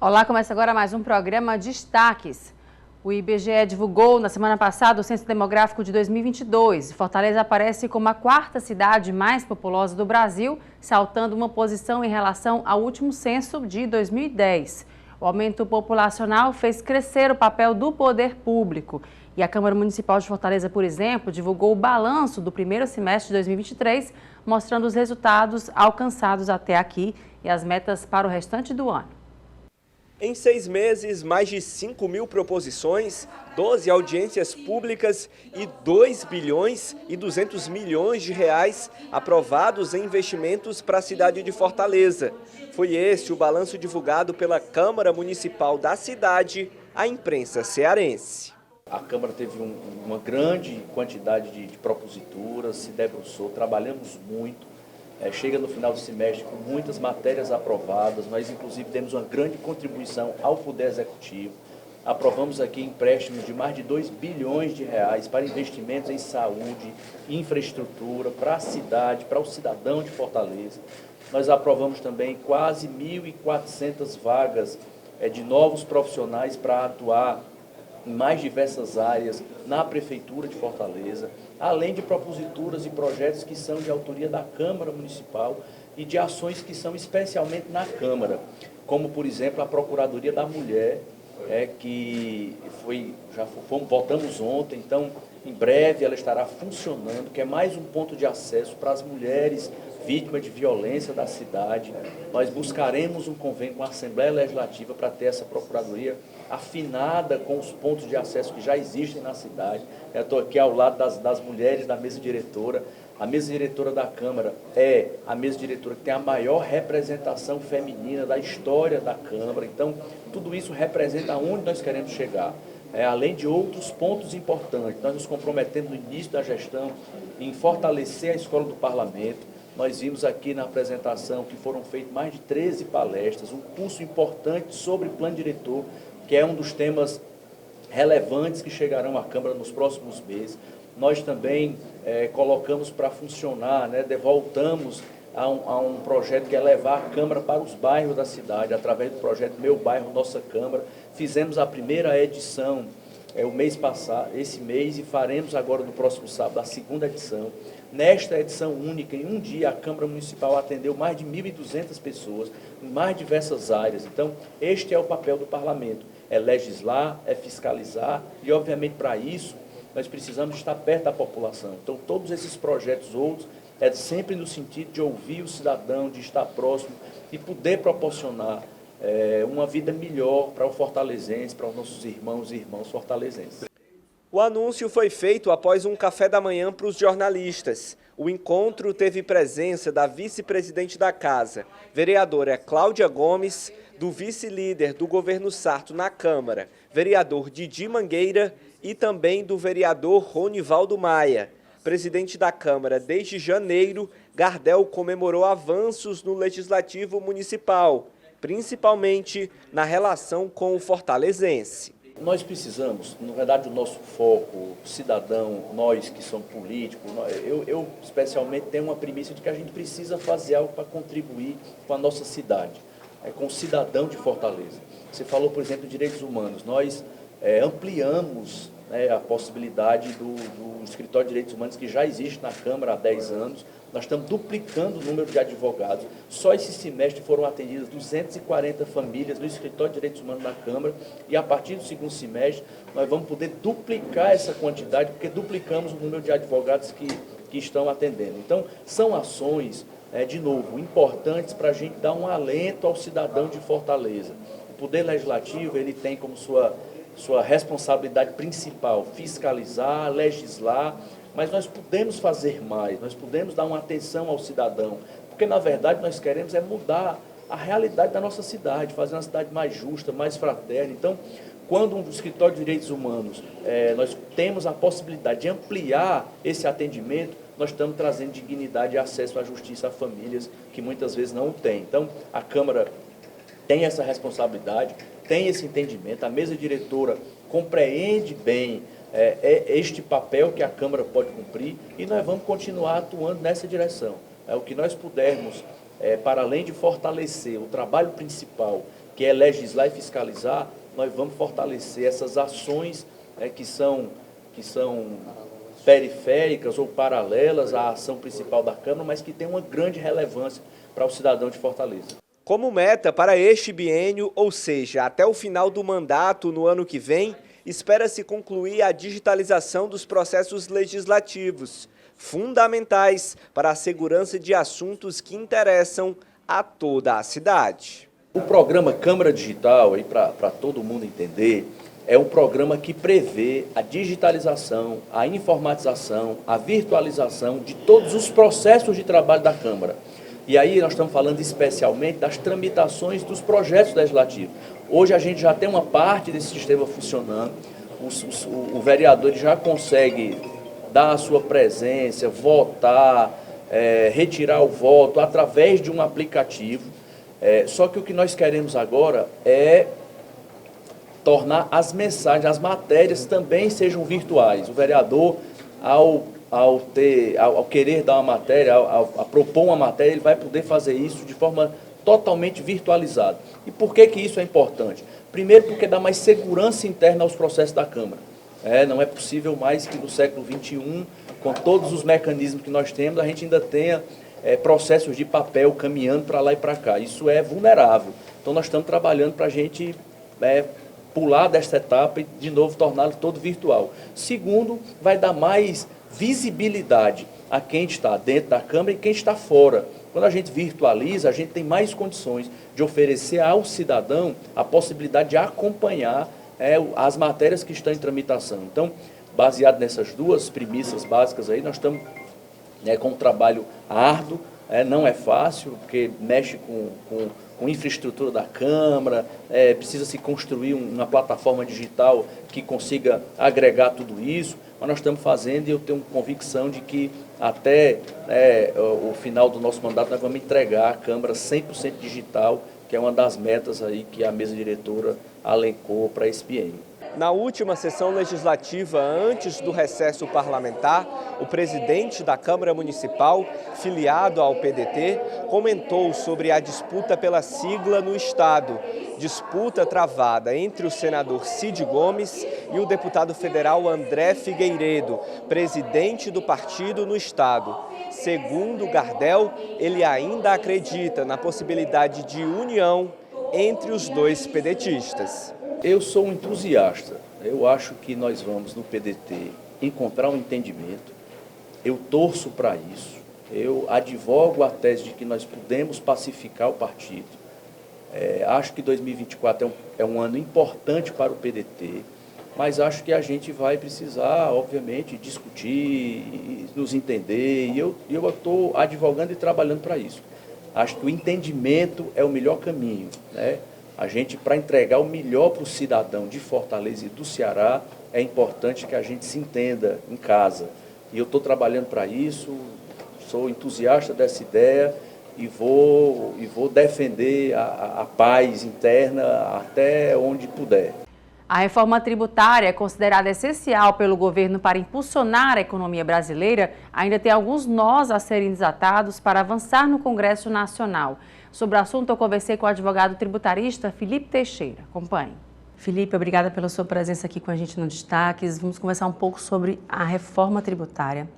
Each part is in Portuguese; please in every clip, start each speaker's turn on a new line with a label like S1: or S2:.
S1: Olá, começa agora mais um programa Destaques. O IBGE divulgou na semana passada o Censo Demográfico de 2022. Fortaleza aparece como a quarta cidade mais populosa do Brasil, saltando uma posição em relação ao último censo de 2010. O aumento populacional fez crescer o papel do poder público. E a Câmara Municipal de Fortaleza, por exemplo, divulgou o balanço do primeiro semestre de 2023, mostrando os resultados alcançados até aqui e as metas para o restante do ano.
S2: Em 6 meses, mais de 5 mil proposições, 12 audiências públicas e 2 bilhões e 200 milhões de reais aprovados em investimentos para a cidade de Fortaleza. Foi esse o balanço divulgado pela Câmara Municipal da cidade à imprensa cearense.
S3: A Câmara teve uma grande quantidade de proposituras, se debruçou, trabalhamos muito. Chega no final do semestre com muitas matérias aprovadas, nós inclusive temos uma grande contribuição ao Poder Executivo. Aprovamos aqui empréstimos de mais de 2 bilhões de reais para investimentos em saúde, infraestrutura, para a cidade, para o cidadão de Fortaleza. Nós aprovamos também quase 1.400 vagas de novos profissionais para atuar em mais diversas áreas na Prefeitura de Fortaleza, além de proposituras e projetos que são de autoria da Câmara Municipal e de ações que são especialmente na Câmara, como, por exemplo, a Procuradoria da Mulher, que votamos ontem, então, em breve ela estará funcionando, que é mais um ponto de acesso para as mulheres vítimas de violência da cidade. Nós buscaremos um convênio com a Assembleia Legislativa para ter essa Procuradoria afinada com os pontos de acesso que já existem na cidade. Eu estou aqui ao lado das mulheres da mesa diretora. A mesa diretora da Câmara é a mesa diretora que tem a maior representação feminina da história da Câmara. Então, tudo isso representa aonde nós queremos chegar. Além de outros pontos importantes, nós nos comprometemos no início da gestão em fortalecer a Escola do Parlamento. Nós vimos aqui na apresentação que foram feitas mais de 13 palestras, um curso importante sobre plano diretor, que é um dos temas relevantes que chegarão à Câmara nos próximos meses. Nós também colocamos para funcionar, voltamos a um projeto que é levar a Câmara para os bairros da cidade, através do projeto Meu Bairro, Nossa Câmara. Fizemos a primeira edição o mês passado, esse mês, e faremos agora no próximo sábado a segunda edição. Nesta edição única, em um dia, a Câmara Municipal atendeu mais de 1.200 pessoas, em mais diversas áreas. Então, este é o papel do Parlamento, é legislar, é fiscalizar, e, obviamente, para isso, nós precisamos estar perto da população. Então, todos esses projetos outros, é sempre no sentido de ouvir o cidadão, de estar próximo e poder proporcionar uma vida melhor para o fortalezense, para os nossos irmãos e irmãs fortalezenses.
S2: O anúncio foi feito após um café da manhã para os jornalistas. O encontro teve presença da vice-presidente da Casa, vereadora Cláudia Gomes, do vice-líder do governo Sarto na Câmara, vereador Didi Mangueira, e também do vereador Ronivaldo Maia. Presidente da Câmara desde janeiro, Gardel comemorou avanços no Legislativo Municipal, principalmente na relação com o fortalezense.
S3: Nós precisamos, na verdade, o nosso foco, cidadão, nós que somos políticos, eu especialmente tenho uma premissa de que a gente precisa fazer algo para contribuir com a nossa cidade, com o cidadão de Fortaleza. Você falou, por exemplo, de direitos humanos. Nós ampliamos a possibilidade do Escritório de Direitos Humanos, que já existe na Câmara há 10 anos. Nós estamos duplicando o número de advogados. Só esse semestre foram atendidas 240 famílias no Escritório de Direitos Humanos da Câmara, e a partir do segundo semestre nós vamos poder duplicar essa quantidade, porque duplicamos o número de advogados que estão atendendo. Então, são ações, de novo, importantes para a gente dar um alento ao cidadão de Fortaleza. O Poder Legislativo, ele tem como sua responsabilidade principal fiscalizar, legislar, mas nós podemos fazer mais, nós podemos dar uma atenção ao cidadão, porque na verdade nós queremos mudar a realidade da nossa cidade, fazer uma cidade mais justa, mais fraterna. Então, quando um escritório de direitos humanos, nós temos a possibilidade de ampliar esse atendimento, nós estamos trazendo dignidade e acesso à justiça a famílias que muitas vezes não o têm. Então, a Câmara tem essa responsabilidade, tem esse entendimento, a mesa diretora compreende bem este papel que a Câmara pode cumprir, e nós vamos continuar atuando nessa direção. O que nós pudermos, para além de fortalecer o trabalho principal, que é legislar e fiscalizar, nós vamos fortalecer essas ações que são periféricas ou paralelas à ação principal da Câmara, mas que tem uma grande relevância para o cidadão de Fortaleza.
S2: Como meta para este biênio, ou seja, até o final do mandato no ano que vem, espera-se concluir a digitalização dos processos legislativos, fundamentais para a segurança de assuntos que interessam a toda a cidade.
S3: O programa Câmara Digital, para todo mundo entender, é um programa que prevê a digitalização, a informatização, a virtualização de todos os processos de trabalho da Câmara. E aí nós estamos falando especialmente das tramitações dos projetos legislativos. Hoje a gente já tem uma parte desse sistema funcionando, o vereador já consegue dar a sua presença, votar, retirar o voto através de um aplicativo. Só que o que nós queremos agora é tornar as mensagens, as matérias também sejam virtuais. O vereador, ao querer dar uma matéria, a propor uma matéria, ele vai poder fazer isso de forma totalmente virtualizada. E por que isso é importante? Primeiro, porque dá mais segurança interna aos processos da Câmara. Não é possível mais que no século XXI, com todos os mecanismos que nós temos, a gente ainda tenha processos de papel caminhando para lá e para cá. Isso é vulnerável. Então nós estamos trabalhando para a gente pular desta etapa e de novo torná-lo todo virtual. Segundo, vai dar mais visibilidade a quem está dentro da Câmara e quem está fora. Quando a gente virtualiza, a gente tem mais condições de oferecer ao cidadão a possibilidade de acompanhar as matérias que estão em tramitação. Então, baseado nessas duas premissas básicas aí, nós estamos com um trabalho árduo, não é fácil, porque mexe com infraestrutura da Câmara, precisa se construir uma plataforma digital que consiga agregar tudo isso, mas nós estamos fazendo e eu tenho convicção de que até o final do nosso mandato nós vamos entregar a Câmara 100% digital, que é uma das metas aí que a mesa diretora alencou para esse biênio.
S2: Na última sessão legislativa, antes do recesso parlamentar, o presidente da Câmara Municipal, filiado ao PDT, comentou sobre a disputa pela sigla no Estado. Disputa travada entre o senador Cid Gomes e o deputado federal André Figueiredo, presidente do partido no Estado. Segundo Gardel, ele ainda acredita na possibilidade de união entre os dois pedetistas.
S3: Eu sou um entusiasta, eu acho que nós vamos no PDT encontrar um entendimento, eu torço para isso, eu advogo a tese de que nós podemos pacificar o partido, acho que 2024 é um ano importante para o PDT, mas acho que a gente vai precisar, obviamente, discutir, nos entender, e eu estou advogando e trabalhando para isso. Acho que o entendimento é o melhor caminho, né? A gente, para entregar o melhor para o cidadão de Fortaleza e do Ceará, é importante que a gente se entenda em casa. E eu estou trabalhando para isso, sou entusiasta dessa ideia e vou defender a paz interna até onde puder.
S1: A reforma tributária, considerada essencial pelo governo para impulsionar a economia brasileira, ainda tem alguns nós a serem desatados para avançar no Congresso Nacional. Sobre o assunto, eu conversei com o advogado tributarista Felipe Teixeira. Acompanhe. Felipe, obrigada pela sua presença aqui com a gente no Destaques. Vamos conversar um pouco sobre a reforma tributária.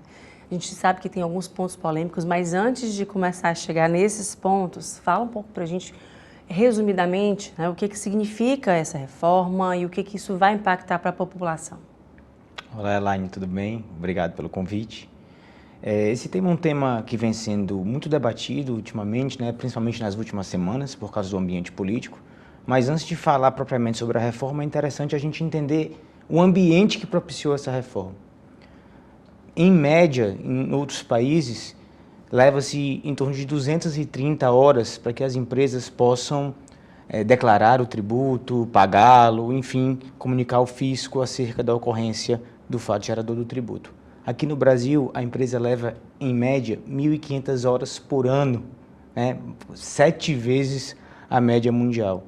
S1: A gente sabe que tem alguns pontos polêmicos, mas antes de começar a chegar nesses pontos, fala um pouco para a gente, resumidamente, né, o que significa essa reforma e o que isso vai impactar para a população.
S4: Olá, Elaine, tudo bem? Obrigado pelo convite. Esse tema é um tema que vem sendo muito debatido ultimamente, né, principalmente nas últimas semanas, por causa do ambiente político. Mas antes de falar propriamente sobre a reforma, é interessante a gente entender o ambiente que propiciou essa reforma. Em média, em outros países, leva-se em torno de 230 horas para que as empresas possam declarar o tributo, pagá-lo, enfim, comunicar ao fisco acerca da ocorrência do fato gerador do tributo. Aqui no Brasil, a empresa leva, em média, 1.500 horas por ano, né? 7 vezes a média mundial.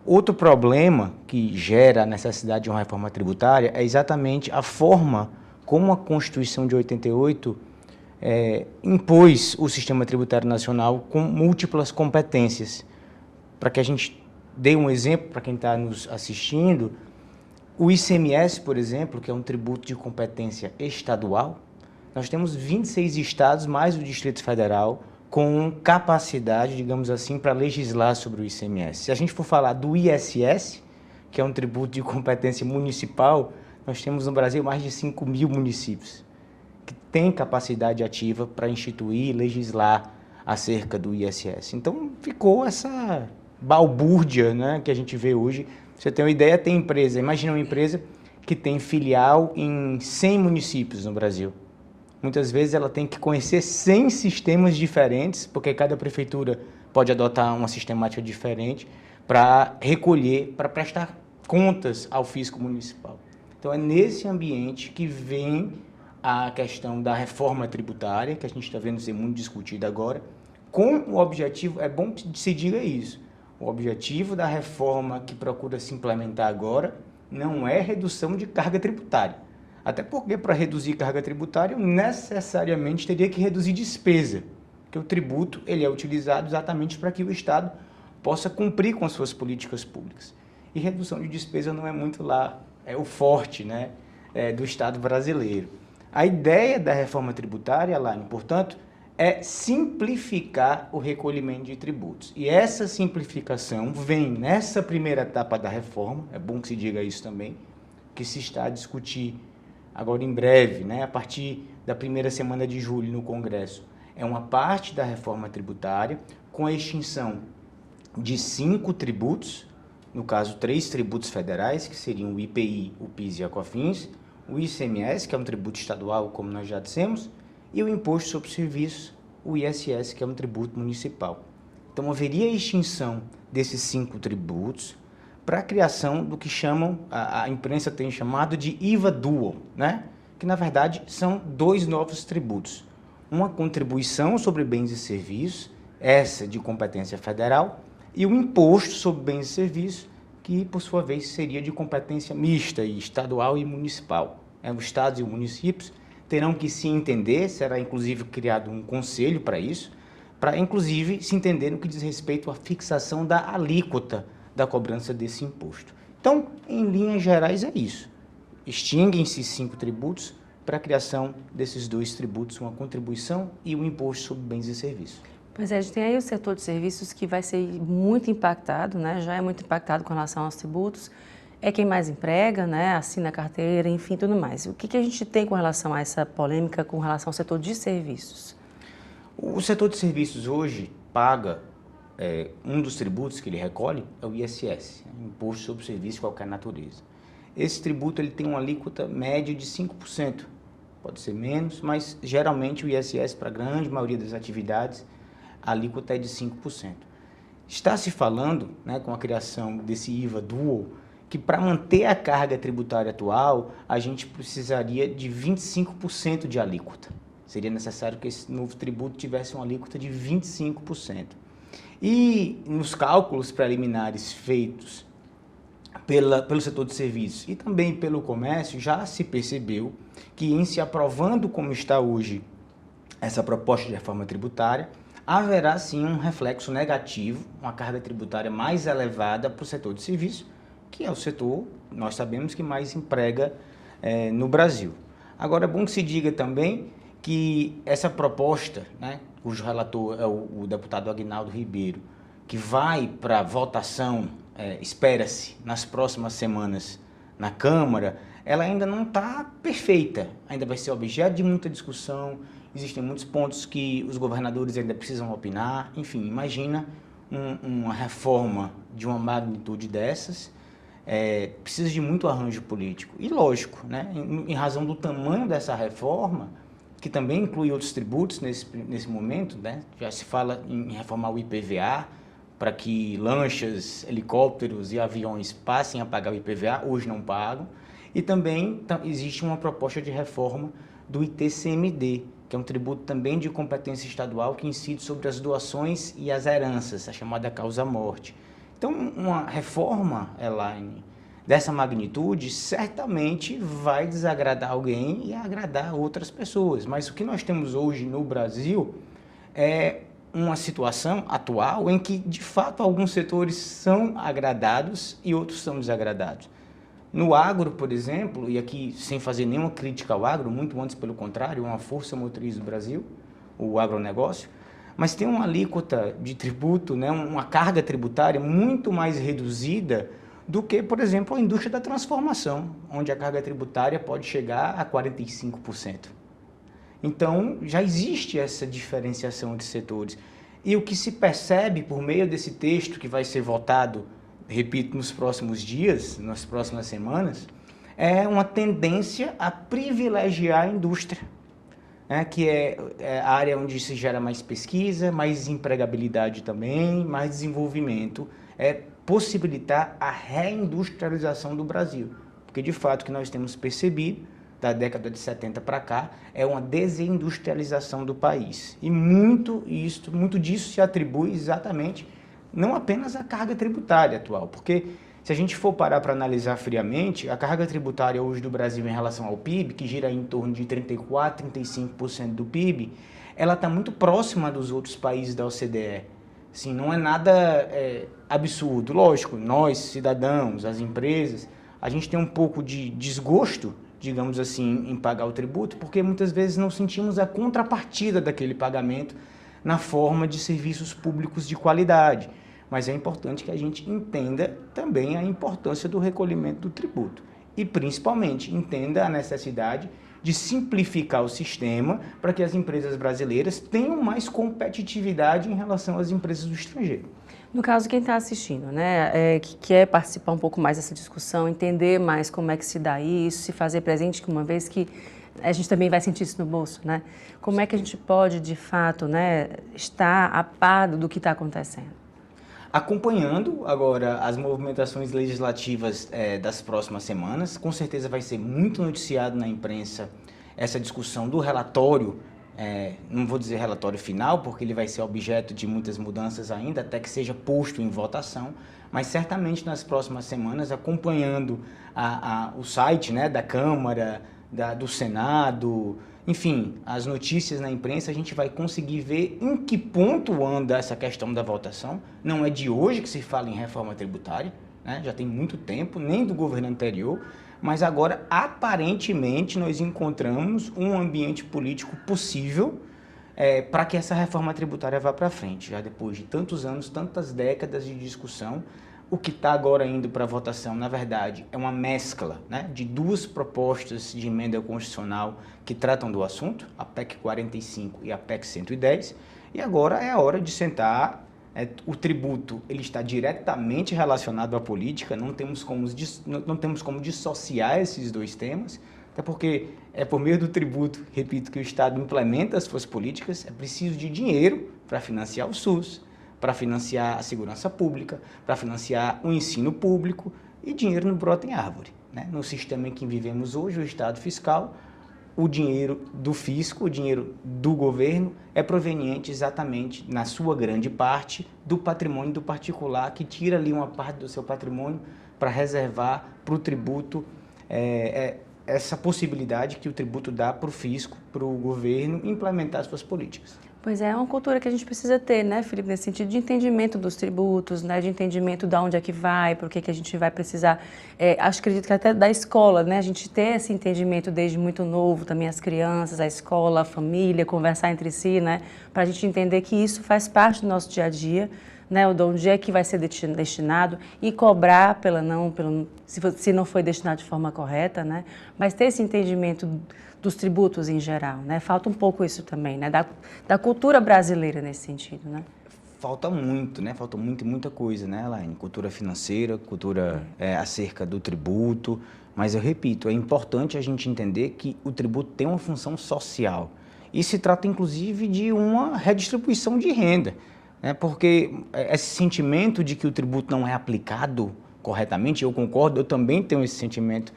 S4: Outro problema que gera a necessidade de uma reforma tributária é exatamente a forma como a Constituição de 88 impôs o sistema tributário nacional com múltiplas competências, para que a gente dei um exemplo para quem está nos assistindo, o ICMS, por exemplo, que é um tributo de competência estadual, nós temos 26 estados, mais o Distrito Federal, com capacidade, digamos assim, para legislar sobre o ICMS. Se a gente for falar do ISS, que é um tributo de competência municipal, nós temos no Brasil mais de 5.000 municípios que têm capacidade ativa para instituir e legislar acerca do ISS. Então, ficou essa balbúrdia, né, que a gente vê hoje. Você tem uma ideia, tem empresa, imagina uma empresa que tem filial em 100 municípios no Brasil. Muitas vezes ela tem que conhecer 100 sistemas diferentes, porque cada prefeitura pode adotar uma sistemática diferente para recolher, para prestar contas ao fisco municipal. Então é nesse ambiente que vem a questão da reforma tributária, que a gente está vendo ser muito discutida agora, com o objetivo, é bom que se diga isso, o objetivo da reforma que procura se implementar agora não é redução de carga tributária. Até porque, para reduzir carga tributária, necessariamente teria que reduzir despesa, porque o tributo ele é utilizado exatamente para que o Estado possa cumprir com as suas políticas públicas. E redução de despesa não é muito lá, é o forte, né, do Estado brasileiro. A ideia da reforma tributária, Laine, portanto, é simplificar o recolhimento de tributos. E essa simplificação vem nessa primeira etapa da reforma, é bom que se diga isso também, que se está a discutir agora em breve, né, a partir da primeira semana de julho no Congresso. É uma parte da reforma tributária com a extinção de 5 tributos, no caso 3 tributos federais, que seriam o IPI, o PIS e a COFINS, o ICMS, que é um tributo estadual, como nós já dissemos, e o Imposto sobre Serviços, o ISS, que é um tributo municipal. Então haveria a extinção desses 5 tributos, para a criação do que chamam, a imprensa tem chamado de IVA Dual, né? Que na verdade são 2 novos tributos. Uma contribuição sobre bens e serviços, essa de competência federal, e o imposto sobre bens e serviços, que por sua vez seria de competência mista, estadual e municipal. Os estados e os municípios terão que se entender, será inclusive criado um conselho para isso, para inclusive se entender no que diz respeito à fixação da alíquota da cobrança desse imposto. Então, em linhas gerais, é isso. Extinguem-se 5 tributos para a criação desses 2 tributos, uma contribuição e um imposto sobre bens e serviços.
S1: Pois é, a gente tem aí o setor de serviços que vai ser muito impactado, né? Já é muito impactado com relação aos tributos, é quem mais emprega, né? Assina a carteira, enfim, tudo mais. O que a gente tem com relação a essa polêmica com relação ao setor de serviços?
S4: O setor de serviços hoje paga um dos tributos que ele recolhe é o ISS, Imposto sobre Serviço de Qualquer Natureza. Esse tributo ele tem uma alíquota média de 5%, pode ser menos, mas geralmente o ISS, para a grande maioria das atividades, a alíquota é de 5%. Está se falando, né, com a criação desse IVA Dual, que para manter a carga tributária atual, a gente precisaria de 25% de alíquota. Seria necessário que esse novo tributo tivesse uma alíquota de 25%. E nos cálculos preliminares feitos pelo setor de serviços e também pelo comércio, já se percebeu que, em se aprovando como está hoje essa proposta de reforma tributária, haverá sim um reflexo negativo, uma carga tributária mais elevada para o setor de serviços, que é o setor, nós sabemos, que mais emprega no Brasil. Agora, é bom que se diga também que essa proposta, né, cujo relator é o deputado Aguinaldo Ribeiro, que vai para votação, espera-se, nas próximas semanas na Câmara, ela ainda não está perfeita, ainda vai ser objeto de muita discussão, existem muitos pontos que os governadores ainda precisam opinar, enfim, imagina uma reforma de uma magnitude dessas, precisa de muito arranjo político, e lógico, né, em razão do tamanho dessa reforma, que também inclui outros tributos nesse momento, né? Já se fala em reformar o IPVA, para que lanchas, helicópteros e aviões passem a pagar o IPVA, hoje não pagam, e também existe uma proposta de reforma do ITCMD, que é um tributo também de competência estadual que incide sobre as doações e as heranças, a chamada causa-morte. Então, uma reforma, Elaine, dessa magnitude, certamente vai desagradar alguém e agradar outras pessoas. Mas o que nós temos hoje no Brasil é uma situação atual em que, de fato, alguns setores são agradados e outros são desagradados. No agro, por exemplo, e aqui sem fazer nenhuma crítica ao agro, muito antes pelo contrário, é uma força motriz do Brasil, o agronegócio, mas tem uma alíquota de tributo, né, uma carga tributária muito mais reduzida do que, por exemplo, a indústria da transformação, onde a carga tributária pode chegar a 45%. Então, já existe essa diferenciação de setores. E o que se percebe por meio desse texto que vai ser votado, repito, nos próximos dias, nas próximas semanas, é uma tendência a privilegiar a indústria, né, que é a área onde se gera mais pesquisa, mais empregabilidade também, mais desenvolvimento, é possibilitar a reindustrialização do Brasil. Porque, de fato, o que nós temos percebido da década de 70 para cá, é uma desindustrialização do país. E muito disso se atribui exatamente, não apenas à carga tributária atual, porque se a gente for parar para analisar friamente, a carga tributária hoje do Brasil em relação ao PIB, que gira em torno de 34%, 35% do PIB, ela está muito próxima dos outros países da OCDE. Assim, não é nada absurdo. Lógico, nós, cidadãos, as empresas, a gente tem um pouco de desgosto, digamos assim, em pagar o tributo, porque muitas vezes não sentimos a contrapartida daquele pagamento na forma de serviços públicos de qualidade. Mas é importante que a gente entenda também a importância do recolhimento do tributo e, principalmente, entenda a necessidade de simplificar o sistema para que as empresas brasileiras tenham mais competitividade em relação às empresas do estrangeiro.
S1: No caso, quem está assistindo, né, que quer participar um pouco mais dessa discussão, entender mais como é que se dá isso, se fazer presente, que uma vez que a gente também vai sentir isso no bolso, né? Como é que a gente pode, de fato, né, estar a par do que está acontecendo?
S4: Acompanhando agora as movimentações legislativas das próximas semanas, com certeza vai ser muito noticiado na imprensa essa discussão do relatório, não vou dizer relatório final, porque ele vai ser objeto de muitas mudanças ainda, até que seja posto em votação, mas certamente nas próximas semanas, acompanhando o site, né, da Câmara, do Senado, enfim, as notícias na imprensa, a gente vai conseguir ver em que ponto anda essa questão da votação. Não é de hoje que se fala em reforma tributária, né? Já tem muito tempo, nem do governo anterior, mas agora, aparentemente, nós encontramos um ambiente político possível para que essa reforma tributária vá para frente. Já depois de tantos anos, tantas décadas de discussão, o que está agora indo para votação, na verdade, é uma mescla, né, de duas propostas de emenda constitucional que tratam do assunto, a PEC 45 e a PEC 110, e agora é a hora de sentar. O tributo ele está diretamente relacionado à política, não temos como dissociar esses dois temas, até porque é por meio do tributo, repito, que o Estado implementa as suas políticas, é preciso de dinheiro para financiar o SUS, para financiar a segurança pública, para financiar o ensino público, e dinheiro não brota em árvore, né? No sistema em que vivemos hoje, o Estado fiscal, o dinheiro do fisco, o dinheiro do governo é proveniente exatamente, na sua grande parte, do patrimônio do particular, que tira ali uma parte do seu patrimônio para reservar para o tributo, essa possibilidade que o tributo dá para o fisco, para o governo implementar suas políticas.
S1: Pois é uma cultura que a gente precisa ter, né, Felipe, nesse sentido de entendimento dos tributos, né, de entendimento de onde é que vai, por que a gente vai precisar, acredito que até da escola, né, a gente ter esse entendimento desde muito novo, também as crianças, a escola, a família, conversar entre si, né, para a gente entender que isso faz parte do nosso dia a dia, né, de onde é que vai ser destinado e cobrar se não foi destinado de forma correta, né, mas ter esse entendimento dos tributos em geral, né? Falta um pouco isso também, né? Da cultura brasileira nesse sentido, né?
S4: Falta muito, né? Falta muita coisa, né, Elaine? Cultura financeira, cultura acerca do tributo, mas eu repito, é importante a gente entender que o tributo tem uma função social e se trata inclusive de uma redistribuição de renda, né? Porque esse sentimento de que o tributo não é aplicado corretamente, eu concordo, eu também tenho esse sentimento,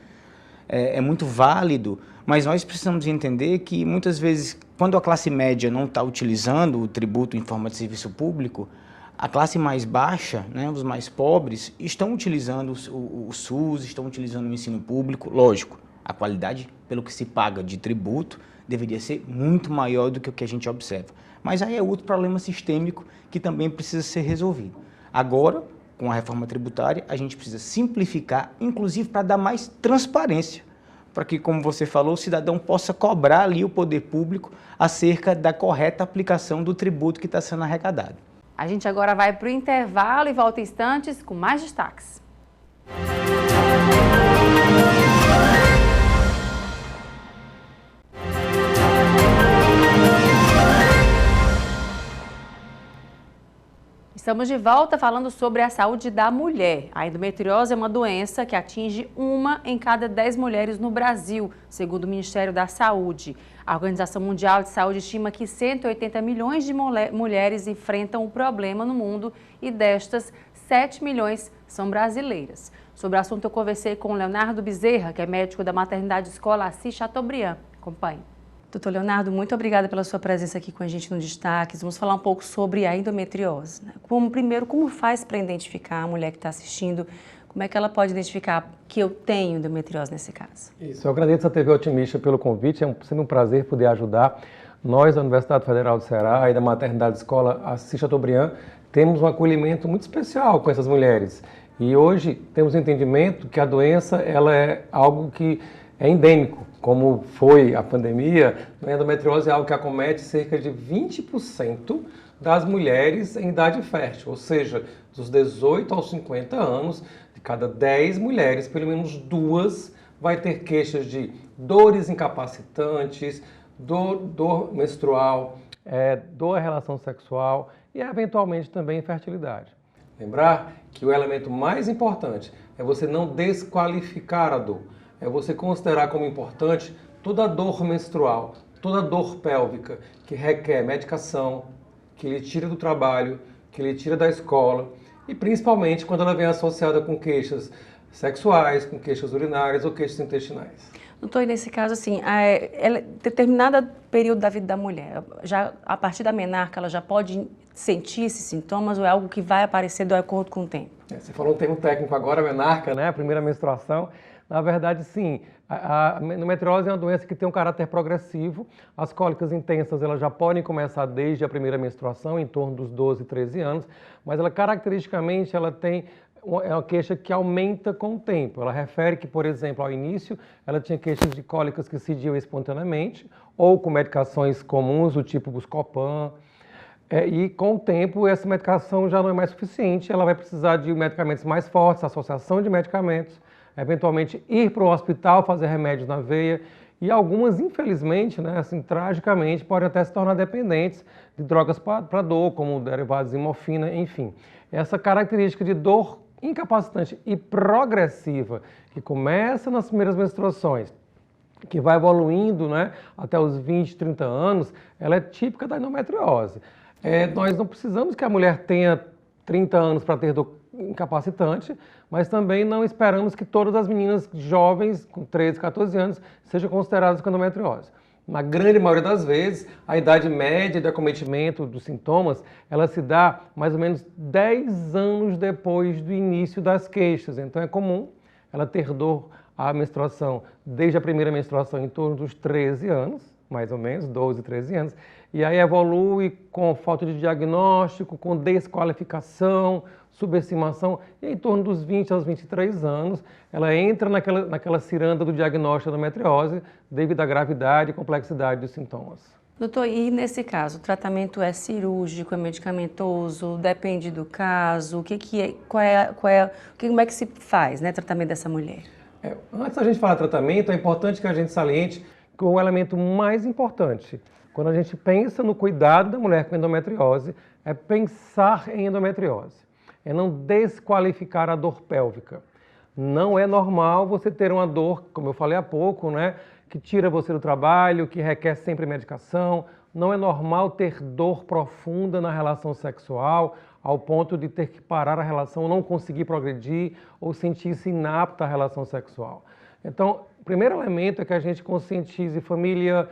S4: é muito válido, mas nós precisamos entender que muitas vezes, quando a classe média não está utilizando o tributo em forma de serviço público, a classe mais baixa, né, os mais pobres, estão utilizando o SUS, estão utilizando o ensino público, lógico, A qualidade, pelo que se paga de tributo, deveria ser muito maior do que o que a gente observa. Mas aí é outro problema sistêmico que também precisa ser resolvido. Agora, com a reforma tributária, a gente precisa simplificar, inclusive para dar mais transparência, para que, como você falou, o cidadão possa cobrar ali o poder público acerca da correta aplicação do tributo que está sendo arrecadado.
S1: A gente agora vai para o intervalo e volta em instantes com mais destaques. Estamos de volta falando sobre a saúde da mulher. A endometriose é uma doença que atinge 1 em cada 10 mulheres no Brasil, segundo o Ministério da Saúde. A Organização Mundial de Saúde estima que 180 milhões de mulheres enfrentam o problema no mundo e destas, 7 milhões são brasileiras. Sobre o assunto eu conversei com o Leonardo Bezerra, que é médico da maternidade Escola Assis Chateaubriand. Acompanhe. Doutor Leonardo, muito obrigada pela sua presença aqui com a gente no Destaques. Vamos falar um pouco sobre a endometriose. Como faz para identificar a mulher que está assistindo? Como é que ela pode identificar que eu tenho endometriose nesse caso?
S5: Isso, eu agradeço a TV Otimista pelo convite, é sempre um prazer poder ajudar. Nós, da Universidade Federal do Ceará e da Maternidade Escola Assis Chateaubriand, temos um acolhimento muito especial com essas mulheres. E hoje temos o entendimento que a doença ela é algo que é endêmico, como foi a pandemia. A endometriose é algo que acomete cerca de 20% das mulheres em idade fértil, ou seja, dos 18 aos 50 anos, de cada 10 mulheres, pelo menos 2 vai ter queixas de dores incapacitantes, dor menstrual, dor à relação sexual e eventualmente também infertilidade. Lembrar que o elemento mais importante é você não desqualificar a dor. É você considerar como importante toda dor menstrual, toda dor pélvica que requer medicação, que lhe tira do trabalho, que lhe tira da escola e principalmente quando ela vem associada com queixas sexuais, com queixas urinárias ou queixas intestinais.
S1: Doutor, e nesse caso, assim, determinado período da vida da mulher, já a partir da menarca, ela já pode sentir esses sintomas ou é algo que vai aparecer de acordo com o tempo?
S5: Você falou um termo técnico agora, menarca, né? A primeira menstruação. Na verdade, sim, a endometriose é uma doença que tem um caráter progressivo. As cólicas intensas elas já podem começar desde a primeira menstruação, em torno dos 12, 13 anos, mas ela caracteristicamente ela tem uma queixa que aumenta com o tempo. Ela refere que, por exemplo, ao início, ela tinha queixas de cólicas que cediam espontaneamente ou com medicações comuns, do tipo Buscopan. E com o tempo, essa medicação já não é mais suficiente, ela vai precisar de medicamentos mais fortes, associação de medicamentos, eventualmente ir para o hospital fazer remédios na veia e algumas, infelizmente, né, assim, tragicamente, podem até se tornar dependentes de drogas para dor, como derivados de morfina, enfim. Essa característica de dor incapacitante e progressiva, que começa nas primeiras menstruações, que vai evoluindo, né, até os 20, 30 anos, ela é típica da endometriose. Nós não precisamos que a mulher tenha 30 anos para ter dor incapacitante, mas também não esperamos que todas as meninas jovens, com 13, 14 anos, sejam consideradas com endometriose. Na grande maioria das vezes, a idade média de acometimento dos sintomas, ela se dá mais ou menos 10 anos depois do início das queixas. Então é comum ela ter dor à menstruação desde a primeira menstruação em torno dos 13 anos, mais ou menos, 12, 13 anos, e aí evolui com falta de diagnóstico, com desqualificação, subestimação, e em torno dos 20 aos 23 anos, ela entra naquela ciranda do diagnóstico da endometriose devido à gravidade e complexidade dos sintomas.
S1: Doutor, e nesse caso, o tratamento é cirúrgico, é medicamentoso, depende do caso, como é que se faz, né, tratamento dessa mulher?
S5: Antes da gente falar de tratamento, é importante que a gente saliente que o elemento mais importante, quando a gente pensa no cuidado da mulher com endometriose, é pensar em endometriose, é não desqualificar a dor pélvica. Não é normal você ter uma dor, como eu falei há pouco, né, que tira você do trabalho, que requer sempre medicação. Não é normal ter dor profunda na relação sexual, ao ponto de ter que parar a relação, não conseguir progredir ou sentir-se inapta à relação sexual. Então, o primeiro elemento é que a gente conscientize família,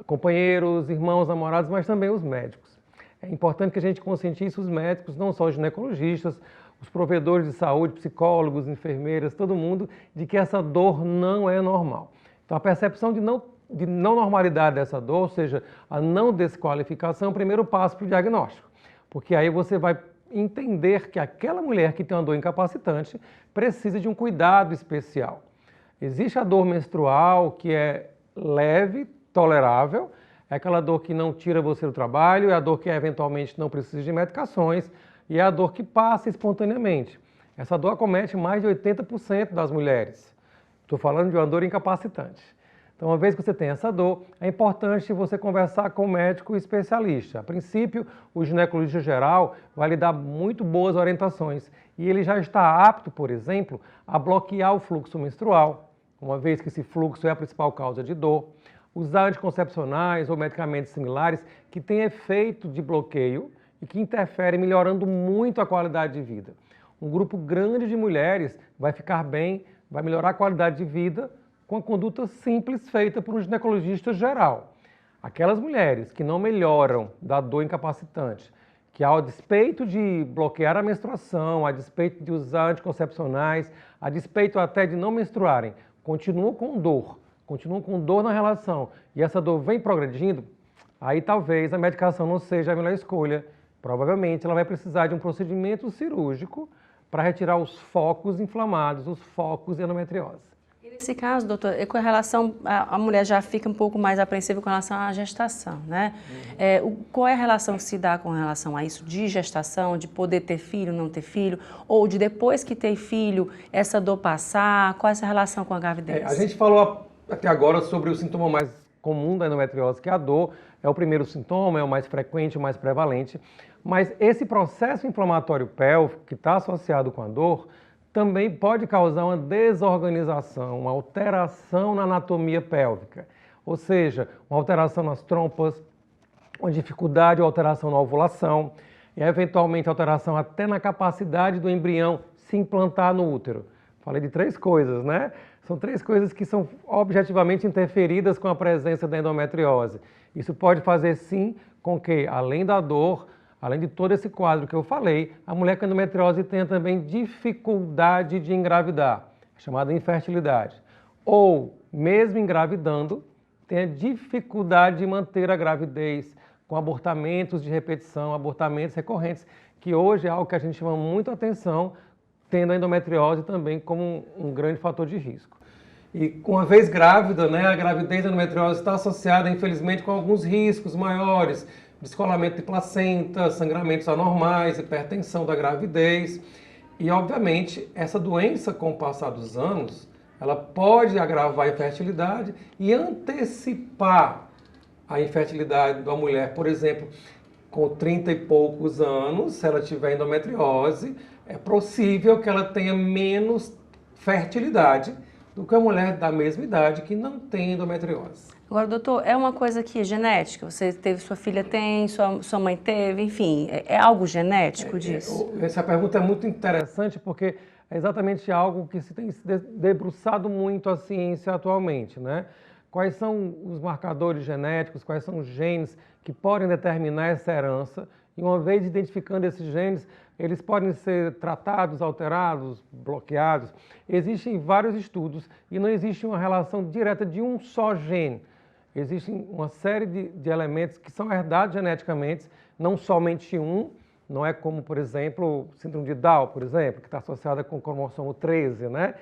S5: companheiros, irmãos, namorados, mas também os médicos. É importante que a gente conscientize os médicos, não só os ginecologistas, os provedores de saúde, psicólogos, enfermeiras, todo mundo, de que essa dor não é normal. Então, a percepção de não normalidade dessa dor, ou seja, a não desqualificação, é o primeiro passo para o diagnóstico. Porque aí você vai entender que aquela mulher que tem uma dor incapacitante precisa de um cuidado especial. Existe a dor menstrual, que é leve, tolerável, é aquela dor que não tira você do trabalho, é a dor que eventualmente não precisa de medicações e é a dor que passa espontaneamente. Essa dor acomete mais de 80% das mulheres. Estou falando de uma dor incapacitante. Então, uma vez que você tem essa dor, é importante você conversar com o médico especialista. A princípio, o ginecologista geral vai lhe dar muito boas orientações e ele já está apto, por exemplo, a bloquear o fluxo menstrual, uma vez que esse fluxo é a principal causa de dor. Usar anticoncepcionais ou medicamentos similares que têm efeito de bloqueio e que interferem melhorando muito a qualidade de vida. Um grupo grande de mulheres vai ficar bem, vai melhorar a qualidade de vida com a conduta simples feita por um ginecologista geral. Aquelas mulheres que não melhoram da dor incapacitante, que ao despeito de bloquear a menstruação, a despeito de usar anticoncepcionais, a despeito até de não menstruarem, continuam com dor na relação e essa dor vem progredindo, aí talvez a medicação não seja a melhor escolha. Provavelmente ela vai precisar de um procedimento cirúrgico para retirar os focos inflamados, os focos de endometriose.
S1: Nesse caso, doutor, com relação, a mulher já fica um pouco mais apreensiva com relação à gestação, né? Qual é a relação que se dá com relação a isso de gestação, de poder ter filho, não ter filho, ou de depois que ter filho, essa dor passar? Qual é essa relação com a gravidez?
S5: A gente falou até agora sobre o sintoma mais comum da endometriose, que é a dor. É o primeiro sintoma, é o mais frequente, o mais prevalente. Mas esse processo inflamatório pélvico, que está associado com a dor, também pode causar uma desorganização, uma alteração na anatomia pélvica. Ou seja, uma alteração nas trompas, uma dificuldade ou alteração na ovulação, e eventualmente alteração até na capacidade do embrião se implantar no útero. Falei de 3 coisas, né? São 3 coisas que são objetivamente interferidas com a presença da endometriose. Isso pode fazer, sim, com que, além da dor, além de todo esse quadro que eu falei, a mulher com endometriose tenha também dificuldade de engravidar, chamada infertilidade. Ou, mesmo engravidando, tenha dificuldade de manter a gravidez com abortamentos de repetição, abortamentos recorrentes, que hoje é algo que a gente chama muito atenção, tendo a endometriose também como um grande fator de risco. E uma vez grávida, né, a gravidez da endometriose está associada, infelizmente, com alguns riscos maiores, descolamento de placenta, sangramentos anormais, hipertensão da gravidez. E, obviamente, essa doença, com o passar dos anos, ela pode agravar a infertilidade e antecipar a infertilidade da mulher. Por exemplo, com 30 e poucos anos, se ela tiver endometriose, é possível que ela tenha menos fertilidade do que a mulher da mesma idade que não tem endometriose.
S1: Agora, doutor, é uma coisa que é genética? Você teve, sua filha tem, sua mãe teve, enfim, é algo genético disso?
S5: Essa pergunta é muito interessante porque é exatamente algo que se tem se debruçado muito a ciência atualmente, né? Quais são os marcadores genéticos, quais são os genes que podem determinar essa herança? E uma vez identificando esses genes, eles podem ser tratados, alterados, bloqueados. Existem vários estudos e não existe uma relação direta de um só gene. Existem uma série de elementos que são herdados geneticamente, não somente um, não é como, por exemplo, síndrome de Down, por exemplo, que está associada com o cromossomo 13, né?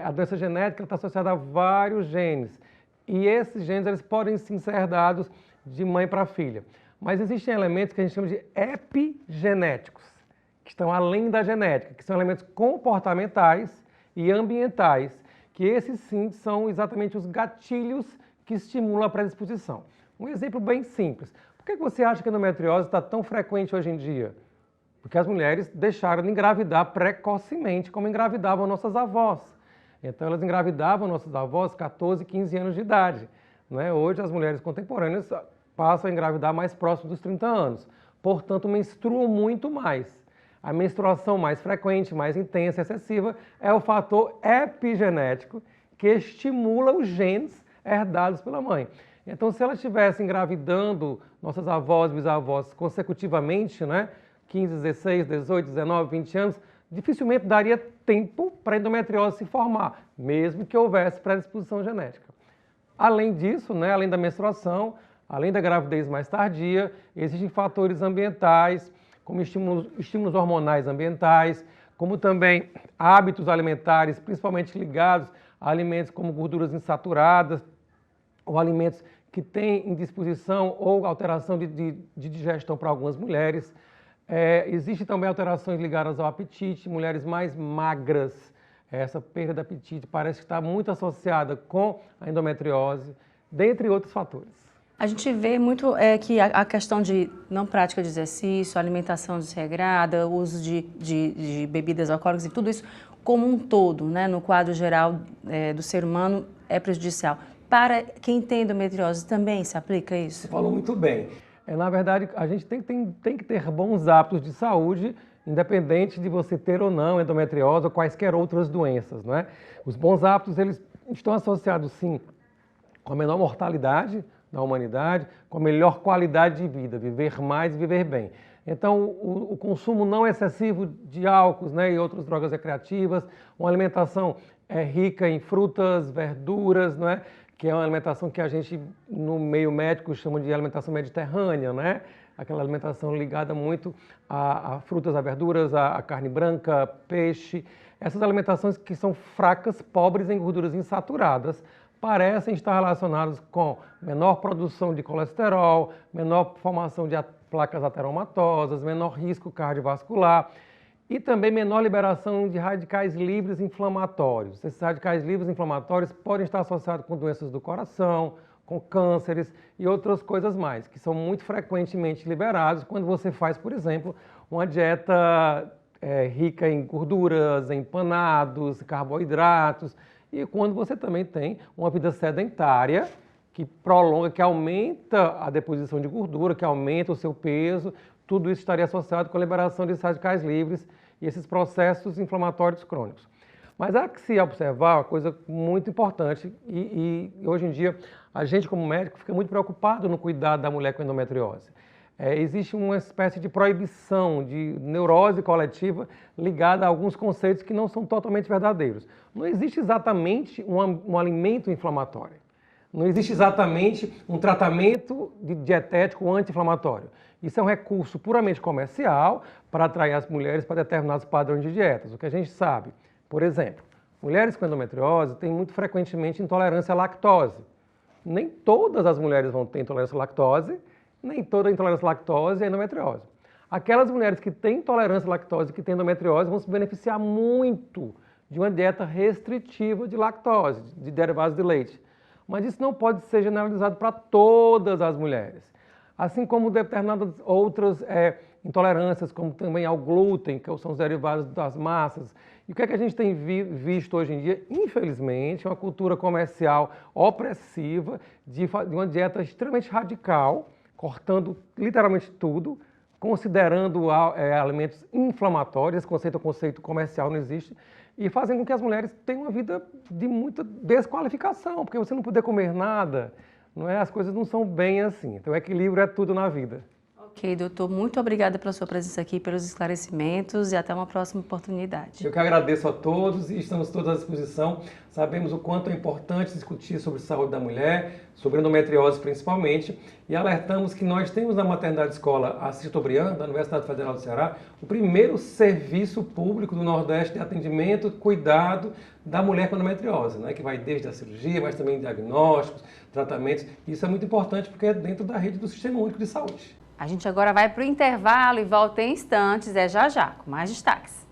S5: A doença genética está associada a vários genes. E esses genes eles podem sim ser herdados de mãe para filha. Mas existem elementos que a gente chama de epigenéticos, que estão além da genética, que são elementos comportamentais e ambientais, que esses sim são exatamente os gatilhos que estimulam a predisposição. Um exemplo bem simples. Por que você acha que a endometriose está tão frequente hoje em dia? Porque as mulheres deixaram de engravidar precocemente, como engravidavam nossas avós. Então, elas engravidavam nossas avós 14, 15 anos de idade. Né? Hoje, as mulheres contemporâneas passam a engravidar mais próximo dos 30 anos. Portanto, menstruam muito mais. A menstruação mais frequente, mais intensa, excessiva, é o fator epigenético que estimula os genes herdados pela mãe. Então, se ela estivesse engravidando nossas avós, bisavós consecutivamente, né, 15, 16, 18, 19, 20 anos, dificilmente daria tempo para a endometriose se formar, mesmo que houvesse predisposição genética. Além disso, né, além da menstruação, além da gravidez mais tardia, existem fatores ambientais, como estímulos hormonais ambientais, como também hábitos alimentares, principalmente ligados a alimentos como gorduras insaturadas, ou alimentos que têm indisposição ou alteração de digestão para algumas mulheres. Existem também alterações ligadas ao apetite, mulheres mais magras. Essa perda de apetite parece que está muito associada com a endometriose, dentre outros fatores.
S1: A gente vê muito que a questão de não prática de exercício, alimentação desregrada, uso de bebidas alcoólicas e tudo isso como um todo, né, no quadro geral do ser humano é prejudicial. Para quem tem endometriose também se aplica isso?
S5: Você falou muito bem. Na verdade, a gente tem que ter bons hábitos de saúde, independente de você ter ou não endometriose ou quaisquer outras doenças, não é? Os bons hábitos, eles estão associados, sim, com a menor mortalidade da humanidade, com a melhor qualidade de vida, viver mais e viver bem. Então, o consumo não excessivo de álcools, né, e outras drogas recreativas, uma alimentação rica em frutas, verduras, não é? Que é uma alimentação que a gente, no meio médico, chama de alimentação mediterrânea, né? Aquela alimentação ligada muito a frutas, a verduras, a carne branca, peixe. Essas alimentações que são fracas, pobres em gorduras insaturadas, parecem estar relacionadas com menor produção de colesterol, menor formação de placas ateromatosas, menor risco cardiovascular e também menor liberação de radicais livres inflamatórios. Esses radicais livres inflamatórios podem estar associados com doenças do coração, com cânceres e outras coisas mais, que são muito frequentemente liberados quando você faz, por exemplo, uma dieta rica em gorduras, em empanados, carboidratos, e quando você também tem uma vida sedentária, que prolonga, que aumenta a deposição de gordura, que aumenta o seu peso, tudo isso estaria associado com a liberação de radicais livres e esses processos inflamatórios crônicos. Mas há que se observar uma coisa muito importante e hoje em dia a gente como médico fica muito preocupado no cuidado da mulher com endometriose. Existe uma espécie de proibição de neurose coletiva ligada a alguns conceitos que não são totalmente verdadeiros. Não existe exatamente um alimento inflamatório. Não existe exatamente um tratamento dietético anti-inflamatório. Isso é um recurso puramente comercial para atrair as mulheres para determinados padrões de dietas. O que a gente sabe, por exemplo, mulheres com endometriose têm muito frequentemente intolerância à lactose. Nem todas as mulheres vão ter intolerância à lactose, nem toda intolerância à lactose é endometriose. Aquelas mulheres que têm intolerância à lactose, que têm endometriose, vão se beneficiar muito de uma dieta restritiva de lactose, de derivados de leite. Mas isso não pode ser generalizado para todas as mulheres. Assim como determinadas outras intolerâncias, como também ao glúten, que são os derivados das massas. E o que é que a gente tem visto hoje em dia? Infelizmente, uma cultura comercial opressiva de uma dieta extremamente radical, cortando literalmente tudo, considerando alimentos inflamatórios, esse conceito é um conceito comercial, não existe, e fazendo com que as mulheres tenham uma vida de muita desqualificação, porque você não poder comer nada, não é? As coisas não são bem assim. Então, o equilíbrio é tudo na vida.
S1: Ok, doutor, muito obrigada pela sua presença aqui, pelos esclarecimentos e até uma próxima oportunidade.
S5: Eu que agradeço a todos e estamos todos à disposição. Sabemos o quanto é importante discutir sobre saúde da mulher, sobre endometriose principalmente, e alertamos que nós temos na Maternidade Escola Assis Chateaubriand, da Universidade Federal do Ceará, o primeiro serviço público do Nordeste de atendimento, cuidado da mulher com endometriose, né? Que vai desde a cirurgia, mas também diagnósticos, tratamentos. Isso é muito importante porque é dentro da rede do Sistema Único de Saúde.
S1: A gente agora vai para o intervalo e volta em instantes, já já, com mais destaques.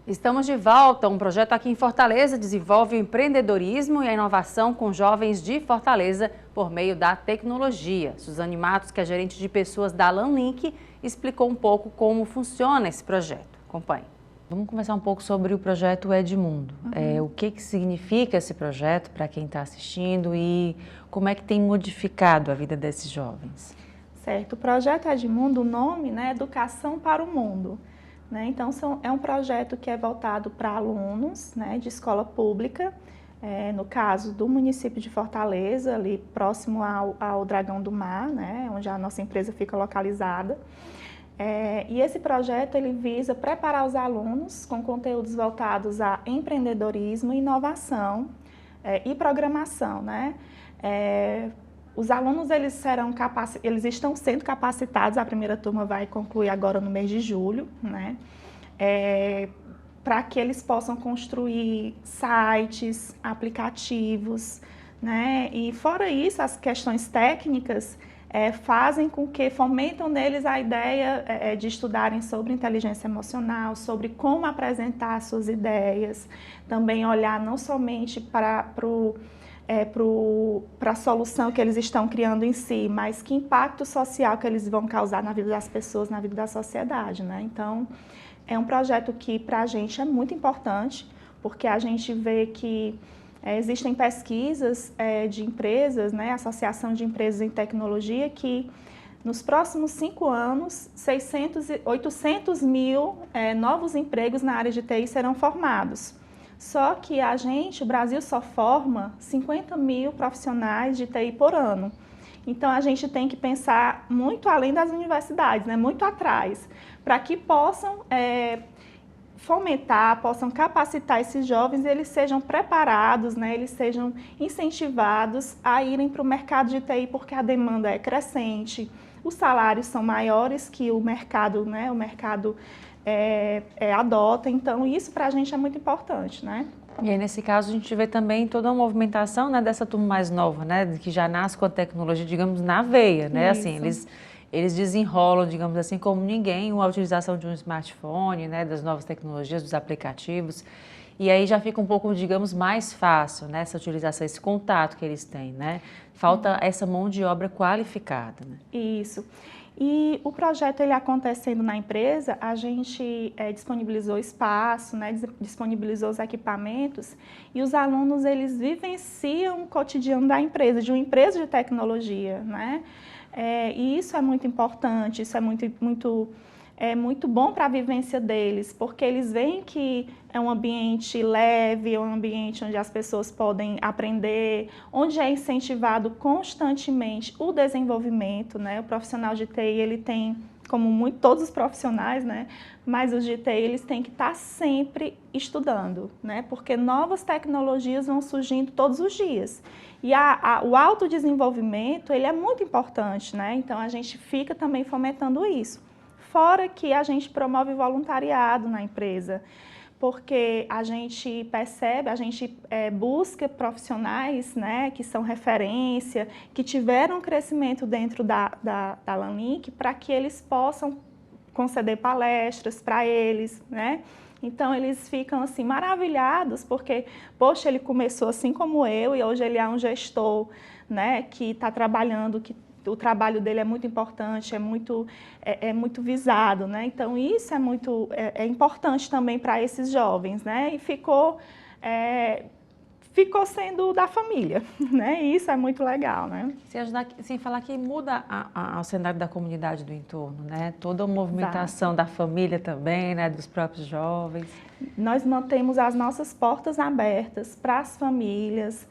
S1: Estamos de volta. Um projeto aqui em Fortaleza desenvolve o empreendedorismo e a inovação com jovens de Fortaleza por meio da tecnologia. Suzane Matos, que é gerente de pessoas da Lanlink, explicou um pouco como funciona esse projeto. Acompanhe. Vamos conversar um pouco sobre o projeto Edmundo. O que significa esse projeto para quem está assistindo e como é que tem modificado a vida desses jovens?
S6: Certo. O projeto Edmundo, o nome, né, Educação para o Mundo. Né? Então, é um projeto que é voltado para alunos, né, de escola pública, no caso do município de Fortaleza, ali próximo ao Dragão do Mar, né, onde a nossa empresa fica localizada. E esse projeto ele visa preparar os alunos com conteúdos voltados a empreendedorismo, inovação e programação, né? Os alunos eles estão sendo capacitados, a primeira turma vai concluir agora no mês de julho, né? Para que eles possam construir sites, aplicativos, né? E fora isso, as questões técnicas fazem com que fomentam neles a ideia de estudarem sobre inteligência emocional, sobre como apresentar suas ideias, também olhar não somente para a solução que eles estão criando em si, mas que impacto social que eles vão causar na vida das pessoas, na vida da sociedade, né? Então, é um projeto que para a gente é muito importante, porque a gente vê que existem pesquisas de empresas, né, Associação de Empresas em Tecnologia, que nos próximos 5 anos, 800 mil novos empregos na área de TI serão formados. Só que o Brasil só forma 50 mil profissionais de TI por ano. Então, a gente tem que pensar muito além das universidades, né, muito atrás, para que possam fomentar, possam capacitar esses jovens e eles sejam preparados, né, eles sejam incentivados a irem para o mercado de TI, porque a demanda é crescente, os salários são maiores que o mercado, né, adota, então isso para a gente é muito importante, né?
S1: E aí, nesse caso, a gente vê também toda uma movimentação, né, dessa turma mais nova, né, que já nasce com a tecnologia, digamos, na veia, né,
S6: isso.
S1: assim, eles desenrolam, digamos assim, como ninguém, a utilização de um smartphone, né, das novas tecnologias, dos aplicativos, e aí já fica um pouco, digamos, mais fácil, né, essa utilização, esse contato que eles têm, né? Falta essa mão de obra qualificada, né?
S6: Isso. E o projeto ele acontecendo na empresa, a gente disponibilizou espaço, né, disponibilizou os equipamentos e os alunos eles vivenciam o cotidiano da empresa, de uma empresa de tecnologia, né? E isso é muito importante, isso é muito bom para a vivência deles, porque eles veem que é um ambiente leve, é um ambiente onde as pessoas podem aprender, onde é incentivado constantemente o desenvolvimento, né? O profissional de TI, ele tem, como todos os profissionais, né? Mas os de TI, eles têm que estar sempre estudando, né? Porque novas tecnologias vão surgindo todos os dias. E o autodesenvolvimento, ele é muito importante, né? Então, a gente fica também fomentando isso. Fora que a gente promove voluntariado na empresa, porque a gente percebe, a gente busca profissionais, né, que são referência, que tiveram crescimento dentro da Lanlink, para que eles possam conceder palestras para eles, né? Então, eles ficam assim maravilhados, porque, poxa, ele começou assim como eu e hoje ele é um gestor, né, que está trabalhando, que o trabalho dele é muito importante, é muito visado, né? Então, isso é importante também para esses jovens, né? E ficou sendo da família, né? E isso é muito legal, né?
S1: Sem falar que muda o cenário da comunidade do entorno, né? Toda a movimentação da família também, né? Dos próprios jovens.
S6: Nós mantemos as nossas portas abertas para as famílias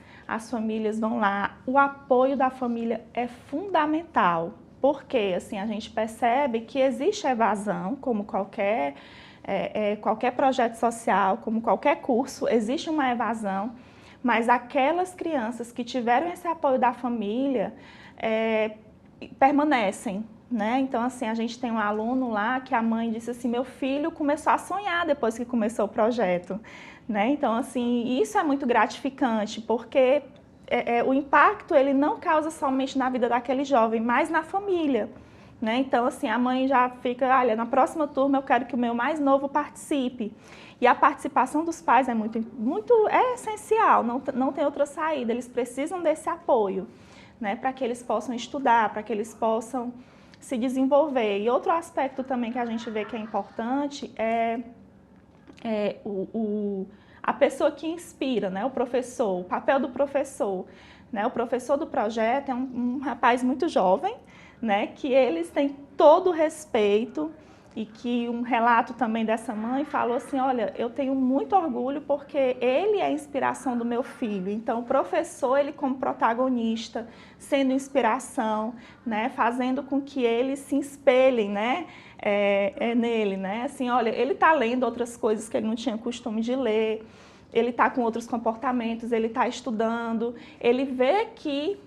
S6: vão lá. O apoio da família é fundamental, porque assim, a gente percebe que existe evasão, como qualquer projeto social, como qualquer curso, existe uma evasão, mas aquelas crianças que tiveram esse apoio da família permanecem, né? Então, assim, a gente tem um aluno lá que a mãe disse assim, meu filho começou a sonhar depois que começou o projeto, né? Então, assim, isso é muito gratificante, porque o impacto ele não causa somente na vida daquele jovem, mas na família, né? Então, assim, a mãe já fica, olha, na próxima turma eu quero que o meu mais novo participe. E a participação dos pais é é essencial, não tem outra saída, eles precisam desse apoio, né? Para que eles possam estudar, para que eles possam se desenvolver. E outro aspecto também que a gente vê que é importante a pessoa que inspira, né? O professor, o papel do professor, né? O professor do projeto é um rapaz muito jovem, né? Que eles têm todo o respeito e que um relato também dessa mãe falou assim, olha, eu tenho muito orgulho porque ele é a inspiração do meu filho. Então, o professor, ele como protagonista, sendo inspiração, né, fazendo com que eles se espelhem, né, nele, né, assim, olha, ele está lendo outras coisas que ele não tinha costume de ler, ele está com outros comportamentos, ele está estudando, ele vê que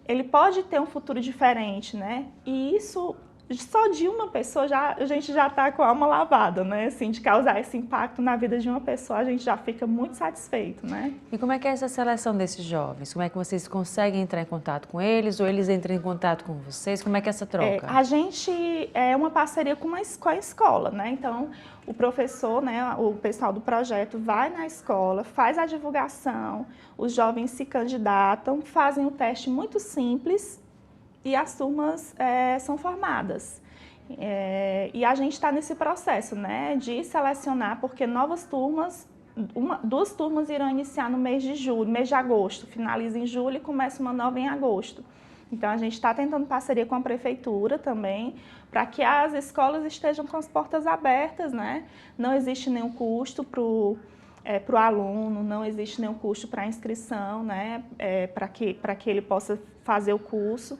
S6: ele pode ter um futuro diferente, né, e isso... Só de uma pessoa a gente já está com a alma lavada, né? Assim, de causar esse impacto na vida de uma pessoa, a gente já fica muito satisfeito, né?
S1: E como é que é essa seleção desses jovens? Como é que vocês conseguem entrar em contato com eles ou eles entram em contato com vocês? Como é que é essa troca?
S6: A gente é uma parceria com a escola, né? Então, o professor, né, o pessoal do projeto vai na escola, faz a divulgação, os jovens se candidatam, fazem um teste muito simples, e as turmas são formadas. E a gente está nesse processo, né, de selecionar, porque novas turmas, duas turmas irão iniciar no mês de julho, mês de agosto, finaliza em julho e começa uma nova em agosto. Então, a gente está tentando parceria com a prefeitura também, para que as escolas estejam com as portas abertas, né? Não existe nenhum custo para o aluno, não existe nenhum custo para a inscrição, né? Para que ele possa fazer o curso.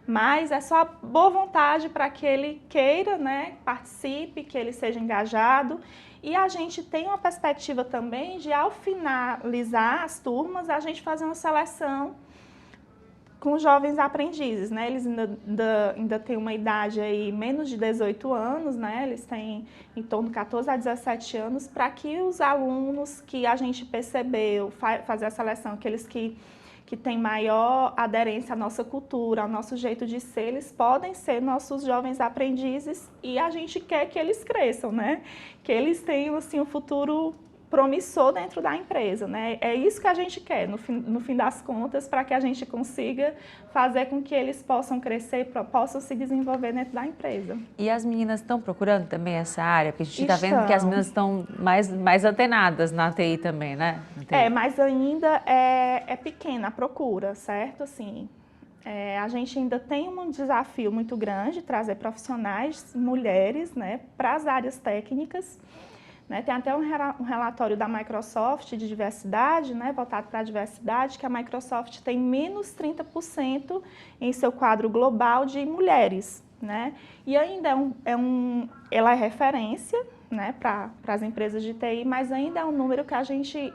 S6: Mas é só boa vontade para que ele queira, né, participe, que ele seja engajado. E a gente tem uma perspectiva também de, ao finalizar as turmas, a gente fazer uma seleção com jovens aprendizes, né? Eles ainda têm uma idade aí menos de 18 anos, né? Eles têm em torno de 14 a 17 anos, para que os alunos que a gente percebeu fazer a seleção, aqueles que têm maior aderência à nossa cultura, ao nosso jeito de ser, eles podem ser nossos jovens aprendizes e a gente quer que eles cresçam, né? Que eles tenham, assim, um futuro promissor dentro da empresa, né? É isso que a gente quer, no fim das contas, para que a gente consiga fazer com que eles possam crescer, possam se desenvolver dentro da empresa.
S1: E as meninas estão procurando também essa área? Porque a gente está vendo que as meninas estão mais antenadas na TI também, né?
S6: Mas ainda é pequena a procura, certo? Assim, a gente ainda tem um desafio muito grande, trazer profissionais, mulheres, né, para as áreas técnicas. Né, tem até um relatório da Microsoft de diversidade, né, voltado para a diversidade, que a Microsoft tem menos 30% em seu quadro global de mulheres. Né, e ainda ela é referência, né, para as empresas de TI, mas ainda é um número que a gente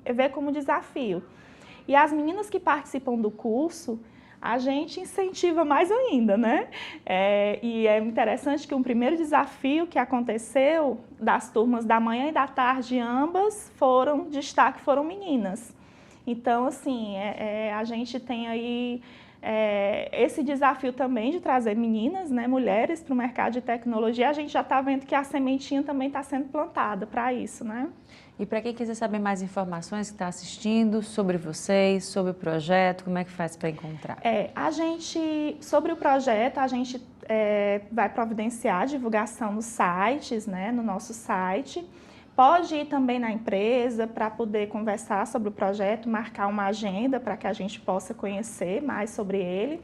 S6: vê como desafio. E as meninas que participam do curso, a gente incentiva mais ainda, né? E é interessante que um primeiro desafio que aconteceu das turmas da manhã e da tarde, ambas foram meninas. Então, assim, a gente tem aí esse desafio também de trazer meninas, né, mulheres para o mercado de tecnologia. A gente já está vendo que a sementinha também está sendo plantada para isso, né?
S1: E para quem quiser saber mais informações, que está assistindo, sobre vocês, sobre o projeto, como é que faz para encontrar?
S6: Sobre o projeto, a gente vai providenciar divulgação nos sites, né, no nosso site. Pode ir também na empresa para poder conversar sobre o projeto, marcar uma agenda para que a gente possa conhecer mais sobre ele.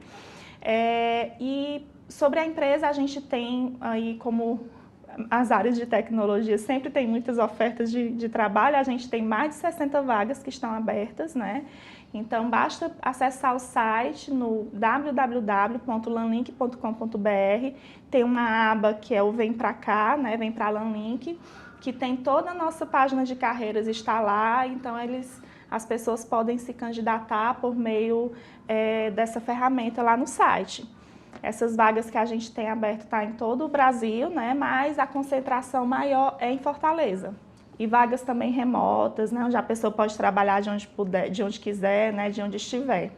S6: E sobre a empresa, a gente tem aí como... As áreas de tecnologia sempre tem muitas ofertas de trabalho, a gente tem mais de 60 vagas que estão abertas, né? Então, basta acessar o site no www.lanlink.com.br, tem uma aba que é o Vem Pra Cá, né? Vem Pra Lanlink, que tem toda a nossa página de carreiras, está lá, então as pessoas podem se candidatar por meio dessa ferramenta lá no site. Essas vagas que a gente tem aberto está em todo o Brasil, né? Mas a concentração maior é em Fortaleza. E vagas também remotas, né? Onde a pessoa pode trabalhar de onde puder, de onde quiser, né? De onde estiver.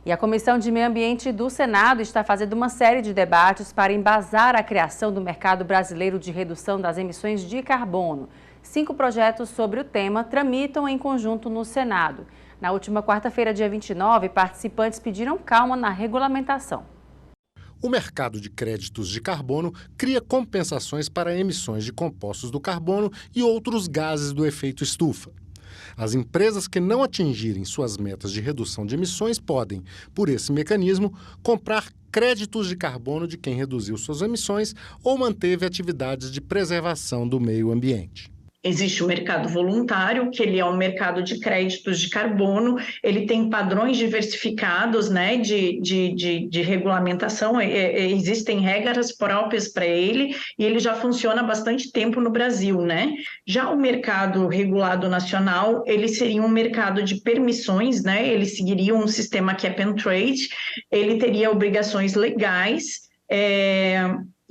S1: E a Comissão de Meio Ambiente do Senado está fazendo uma série de debates para embasar a criação do mercado brasileiro de redução das emissões de carbono. 5 projetos sobre o tema tramitam em conjunto no Senado. Na última quarta-feira, dia 29, participantes pediram calma na regulamentação.
S7: O mercado de créditos de carbono cria compensações para emissões de compostos do carbono e outros gases do efeito estufa. As empresas que não atingirem suas metas de redução de emissões podem, por esse mecanismo, comprar créditos de carbono de quem reduziu suas emissões ou manteve atividades de preservação do meio ambiente.
S8: Existe o mercado voluntário, que ele é um mercado de créditos de carbono, ele tem padrões diversificados, né, de regulamentação, existem regras próprias para ele, e ele já funciona há bastante tempo no Brasil, né? Já o mercado regulado nacional, ele seria um mercado de permissões, né? Ele seguiria um sistema cap and trade, ele teria obrigações legais,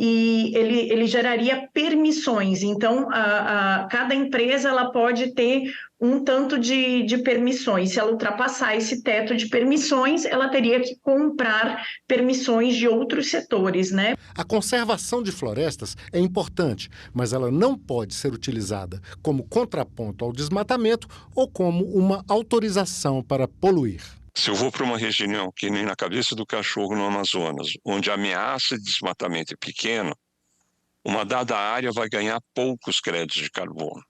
S8: e ele geraria permissões. Então, cada empresa ela pode ter um tanto de permissões. Se ela ultrapassar esse teto de permissões, ela teria que comprar permissões de outros setores, né?
S7: A conservação de florestas é importante, mas ela não pode ser utilizada como contraponto ao desmatamento ou como uma autorização para poluir.
S9: Se eu vou para uma região que nem na Cabeça do Cachorro, no Amazonas, onde a ameaça de desmatamento é pequena, uma dada área vai ganhar poucos créditos de carbono.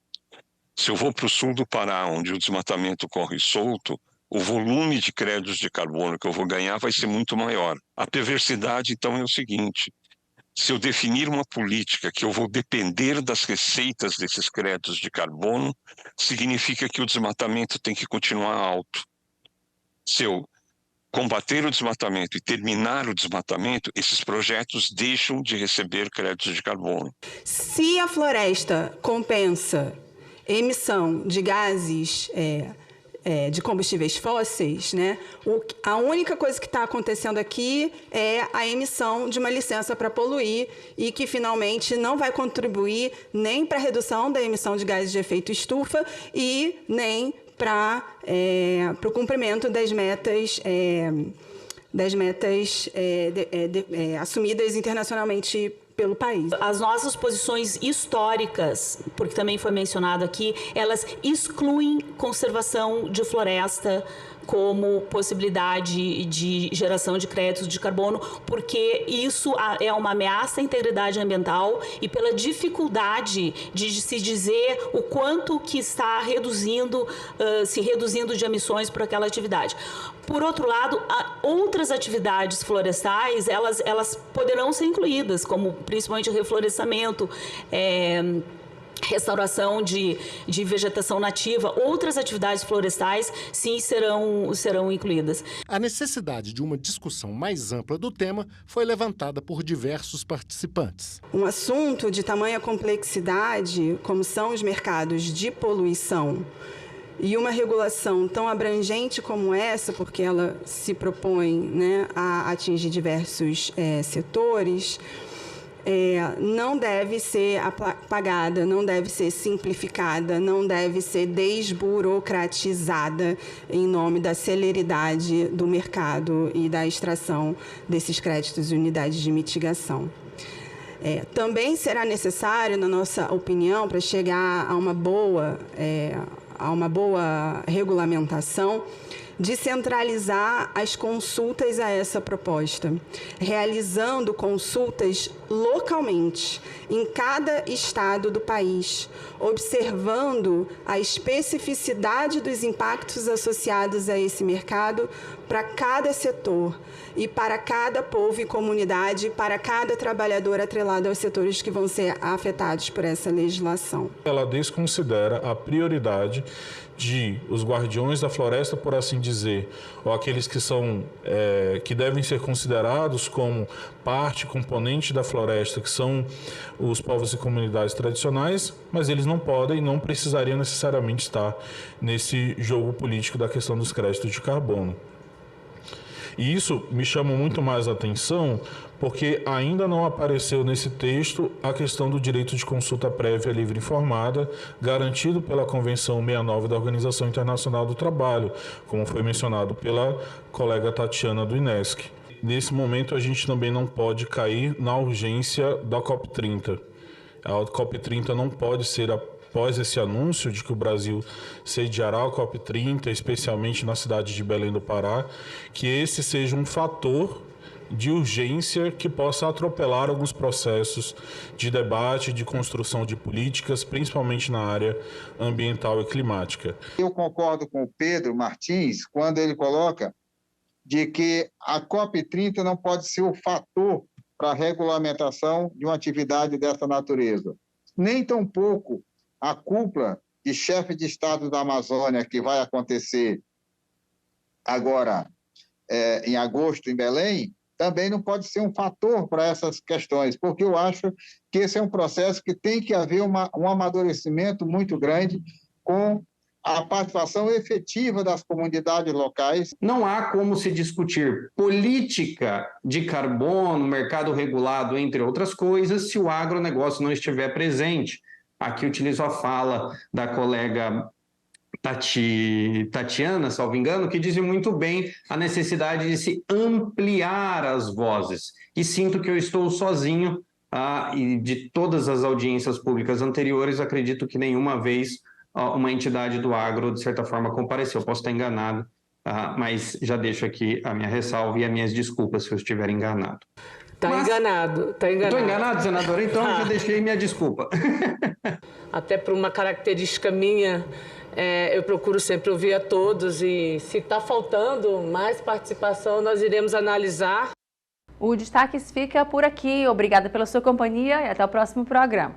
S9: Se eu vou para o sul do Pará, onde o desmatamento corre solto, o volume de créditos de carbono que eu vou ganhar vai ser muito maior. A perversidade, então, é o seguinte: se eu definir uma política que eu vou depender das receitas desses créditos de carbono, significa que o desmatamento tem que continuar alto. Se eu combater o desmatamento e terminar o desmatamento, esses projetos deixam de receber créditos de carbono.
S10: Se a floresta compensa emissão de gases de combustíveis fósseis, né, a única coisa que está acontecendo aqui é a emissão de uma licença para poluir e que finalmente não vai contribuir nem para a redução da emissão de gases de efeito estufa e nem para o cumprimento das metas assumidas internacionalmente pelo país.
S11: As nossas posições históricas, porque também foi mencionado aqui, elas excluem conservação de floresta como possibilidade de geração de créditos de carbono, porque isso é uma ameaça à integridade ambiental e pela dificuldade de se dizer o quanto que está se reduzindo de emissões por aquela atividade. Por outro lado, outras atividades florestais, elas poderão ser incluídas, como principalmente o reflorestamento, restauração de vegetação nativa, outras atividades florestais, sim, serão incluídas.
S7: A necessidade de uma discussão mais ampla do tema foi levantada por diversos participantes.
S10: Um assunto de tamanha complexidade, como são os mercados de poluição, e uma regulação tão abrangente como essa, porque ela se propõe, né, a atingir diversos setores, não deve ser apagada, não deve ser simplificada, não deve ser desburocratizada em nome da celeridade do mercado e da extração desses créditos e unidades de mitigação. Também será necessário, na nossa opinião, para chegar a uma boa regulamentação, descentralizar as consultas a essa proposta, realizando consultas localmente, em cada estado do país, observando a especificidade dos impactos associados a esse mercado para cada setor e para cada povo e comunidade, para cada trabalhador atrelado aos setores que vão ser afetados por essa legislação.
S12: Ela desconsidera a prioridade de os guardiões da floresta, por assim dizer, ou aqueles que que devem ser considerados como parte, componente da floresta, que são os povos e comunidades tradicionais, mas eles não podem e não precisariam necessariamente estar nesse jogo político da questão dos créditos de carbono. E isso me chama muito mais a atenção porque ainda não apareceu nesse texto a questão do direito de consulta prévia livre e informada, garantido pela Convenção 69 da Organização Internacional do Trabalho, como foi mencionado pela colega Tatiana do INESC. Nesse momento, a gente também não pode cair na urgência da COP30. A COP30 não pode ser após esse anúncio de que o Brasil sediará a COP30, especialmente na cidade de Belém do Pará, que esse seja um fator de urgência que possa atropelar alguns processos de debate, de construção de políticas, principalmente na área ambiental e climática.
S13: Eu concordo com o Pedro Martins quando ele coloca de que a COP30 não pode ser o fator para a regulamentação de uma atividade dessa natureza. Nem tampouco a cúpula de chefe de Estado da Amazônia, que vai acontecer agora em agosto em Belém, também não pode ser um fator para essas questões, porque eu acho que esse é um processo que tem que haver um amadurecimento muito grande com a participação efetiva das comunidades locais.
S14: Não há como se discutir política de carbono, mercado regulado, entre outras coisas, se o agronegócio não estiver presente. Aqui utilizo a fala da colega Tatiana, salvo engano, que dizia muito bem a necessidade de se ampliar as vozes. E sinto que eu estou sozinho, e de todas as audiências públicas anteriores, acredito que nenhuma vez uma entidade do agro, de certa forma, compareceu. Posso estar enganado, mas já deixo aqui a minha ressalva e as minhas desculpas se eu estiver enganado.
S15: Enganado.
S14: Estou enganado, senadora? Então já deixei minha desculpa.
S15: Até por uma característica minha, eu procuro sempre ouvir a todos e se está faltando mais participação, nós iremos analisar.
S1: O Destaques fica por aqui. Obrigada pela sua companhia e até o próximo programa.